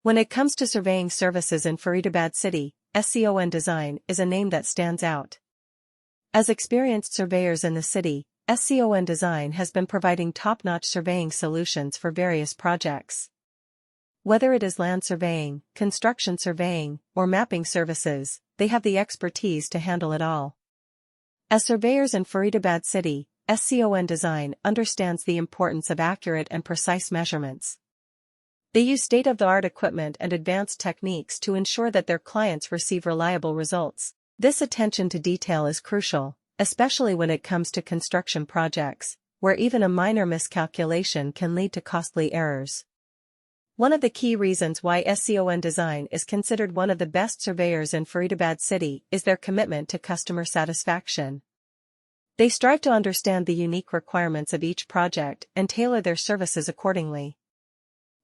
When it comes to surveying services in Faridabad city, SCON Design is a name that stands out. As experienced surveyors in the city, SCON Design has been providing top-notch surveying solutions for various projects. Whether it is land surveying, construction surveying, or mapping services, they have the expertise to handle it all. As surveyors in Faridabad city, SCON Design understands the importance of accurate and precise measurements. They use state-of-the-art equipment and advanced techniques to ensure that their clients receive reliable results. This attention to detail is crucial, especially when it comes to construction projects, where even a minor miscalculation can lead to costly errors. One of the key reasons why SCON Design is considered one of the best surveyors in Faridabad city is their commitment to customer satisfaction. They strive to understand the unique requirements of each project and tailor their services accordingly.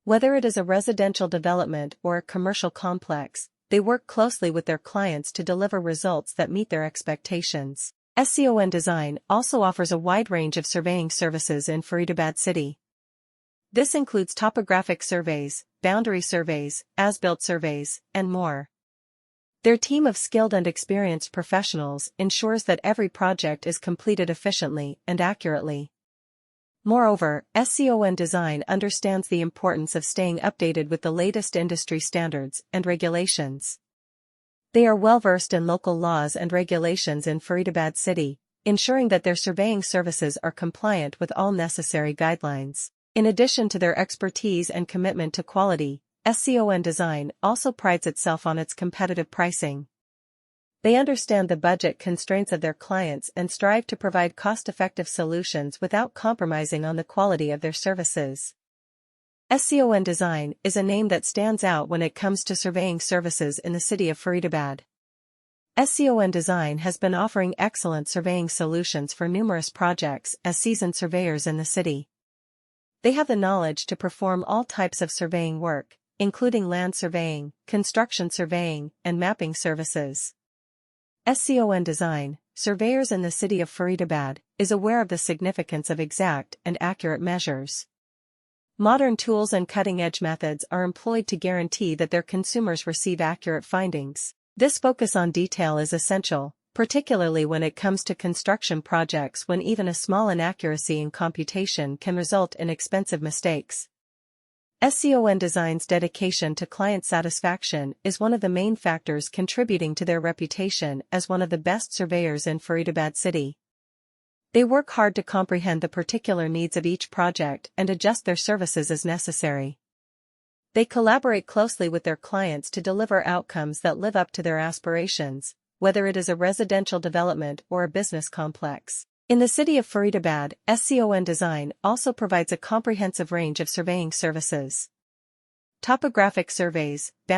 Whether it is a residential development or a commercial complex, they work closely with their clients to deliver results that meet their expectations. SCON Design also offers a wide range of surveying services in Faridabad city. This includes topographic surveys, boundary surveys, as-built surveys, and more. Their team of skilled and experienced professionals ensures that every project is completed efficiently and accurately. Moreover, SCON Design understands the importance of staying updated with the latest industry standards and regulations. They are well-versed in local laws and regulations in Faridabad city, ensuring that their surveying services are compliant with all necessary guidelines. In addition to their expertise and commitment to quality, SCON Design also prides itself on its competitive pricing. They understand the budget constraints of their clients and strive to provide cost-effective solutions without compromising on the quality of their services. SCON Design is a name that stands out when it comes to surveying services in the city of Faridabad. SCON Design has been offering excellent surveying solutions for numerous projects as seasoned surveyors in the city. They have the knowledge to perform all types of surveying work, including land surveying, construction surveying, and mapping services. SCON Design, surveyors in the city of Faridabad, is aware of the significance of exact and accurate measures. Modern tools and cutting-edge methods are employed to guarantee that their consumers receive accurate findings. This focus on detail is essential, particularly when it comes to construction projects when even a small inaccuracy in computation can result in expensive mistakes. SCON Design's dedication to client satisfaction is one of the main factors contributing to their reputation as one of the best surveyors in Faridabad city. They work hard to comprehend the particular needs of each project and adjust their services as necessary. They collaborate closely with their clients to deliver outcomes that live up to their aspirations, whether it is a residential development or a business complex. In the city of Faridabad, SCON Design also provides a comprehensive range of surveying services. Topographic surveys,